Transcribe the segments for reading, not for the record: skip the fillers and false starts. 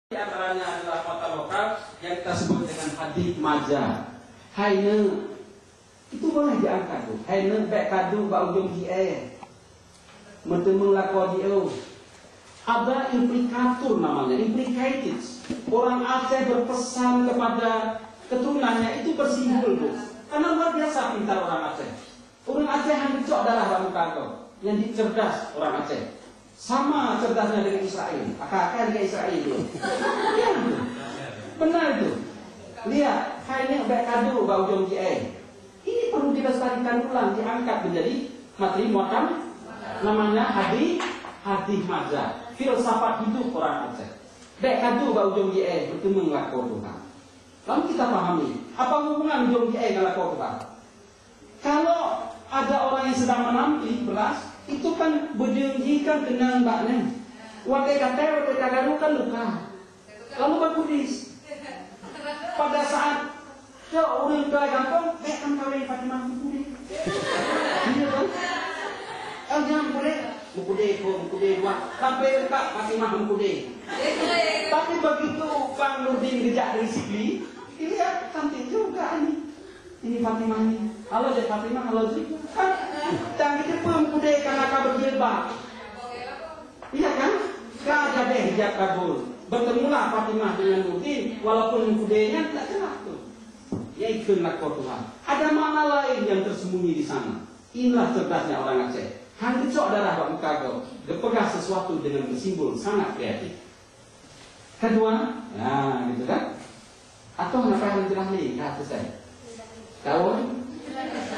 Di antaranya adalah kota lokal yang kita sebut dengan hadith maja. Haine itu boleh diangkat tuh. Haine bek kadu ba ujung GE. Mentemung lako dio. Ada implikatur namanya, implicated. Orang Aceh berpesan kepada keturunannya itu bersimbol tuh. Karena luar biasa pintar orang Aceh. Orang Aceh hanya cok adalah ramu kagau. Yang cerdas orang Aceh. Sama cerdasnya dengan Israel, akak-akak dengan Israel itu. Ya, benar itu. Lihat, hanya bek kado bau jom GE. Ini perlu dilestarikan ulang, diangkat menjadi materi muatan. Namanya hadith maja, filsafat hidup orang Aceh. Bek kado bau jom GE bertemu ngelakor Tuhan. Lalu kita pahami, apa hubungan jom GE ngelakor Tuhan? Kalau ada orang yang sedang menanti beras, itu kan berjanjikan dengan mbaknya. Wakai kagaru kan luka. Lalu berkudis. Pada saat orang tua gampang, kan kawin Fatimah mukudi. Iya kan? Jangan mukudi buat sampai dekat Fatimah mukudi. Tapi begitu Bang Nurdin gejak dari Sigli, dilihat cantik juga ini. Ini Fatimah ini. Halo Dek Fatimah, halo Zik. Dan kita pun kudai karena kabar jilbab. Iya kan? Gak ada hijab kabul. Bertemulah Fatimah dengan Nurdin, walaupun kudainya tidak jelas tuh. Ya itulah Tuhan. Ada makna lain yang tersembunyi di sana. Inilah cerdasnya orang Aceh. Hanya cok darah bak mukagau. Berpegang sesuatu dengan bersimbol sangat kreatif. Kedua, nah gitu kan? Atau kenapa yang jelas nih? Kata saya. Kawan?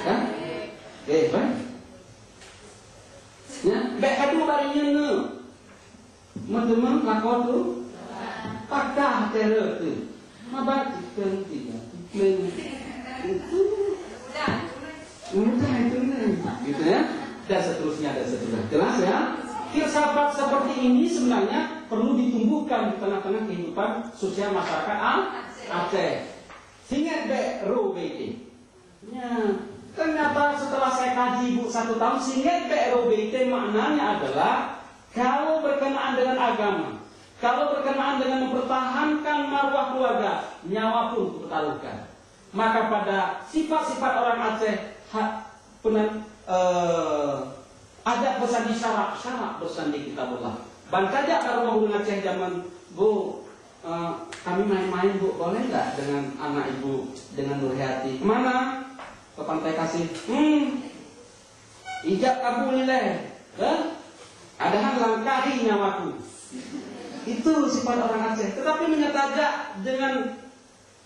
Kan? Baik. Ya, bek kadu barinya ne. Teman-teman lakon tu. Pakah terus tu. Mabat iklan tiga. Iklan itu. Mudah itu nih. Gitu ya. Dan seterusnya. Jelas ya? Filsafat seperti ini sebenarnya perlu ditumbuhkan di tengah-tengah kehidupan sosial masyarakat Aceh. Sehingga bek ROBT. Ya, ternyata setelah saya kaji Bu 1 tahun, sehingga PROBT maknanya adalah kalau berkenaan dengan agama, kalau berkenaan dengan mempertahankan marwah keluarga, nyawa pun dipertaruhkan. Maka pada sifat-sifat orang Aceh ada bersandi syarak bersandi kitabullah. Bancajak kalau mau Aceh zaman Bu, kami main-main Bu, boleh nggak dengan anak Ibu, dengan Nurhayati? Kemana? Ke Pantai Kasih. Ijab kabulillah. Ada hal langkahi nyawaku. Itu sifat orang Aceh. Tetapi menyataja dengan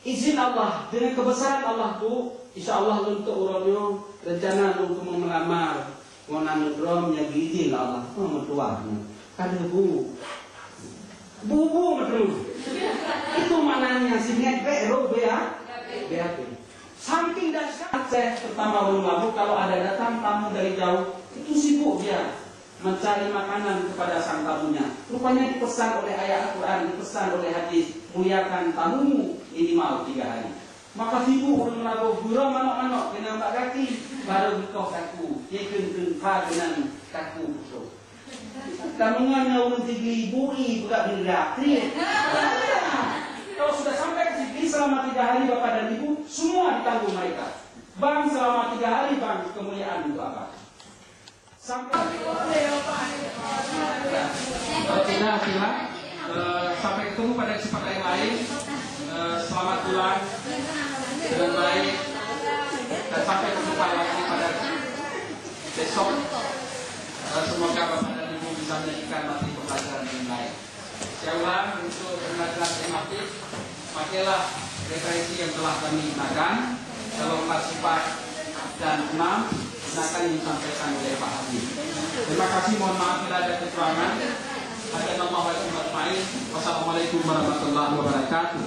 izin Allah, dengan kebesaran Allah tu, insya Allah untuk uronyo rencana untuk melamar ngonan nudrom yang diizin Allah. Oh mertua. Kada bu betul. Itu mananya sehingga BAP. Saking dahsyat Aceh, terutama orang Labu, kalau ada datang tamu dari jauh, itu sibuk dia mencari makanan kepada sang tamunya. Rupanya dipesan oleh ayat Al-Quran, dipesan oleh hadis, muliakan tamumu minimal 3 hari. Maka sibuk orang Labu, burung manok-manok, kena 4 kaki, baru bukoh kaku, dia kena dengan kaku. Tamungannya orang 3 bui, budak bila. Kalau sudah sampai ke sini selama 3 hari Bapak dan Ibu, semua ditanggung mereka. Bang selama 3 hari bang, kemuliaan untuk apa? Sampai kalau tidak silakan. Sampai ketemu pada kesempatan yang lain. Selamat pulang dengan baik dan sampai berjumpa lagi pada besok. Semoga Bapak dan Ibu bisa menjadikan materi pembelajaran yang baik. Saya ulang untuk pembelajaran tematik, pakailah referensi yang telah kami gunakan. Kalau 4 sifat dan 6 gunakan yang disampaikan oleh Pak Habib. Terima kasih, mohon maaf bila ada kekurangan. Wassalamualaikum warahmatullahi wabarakatuh.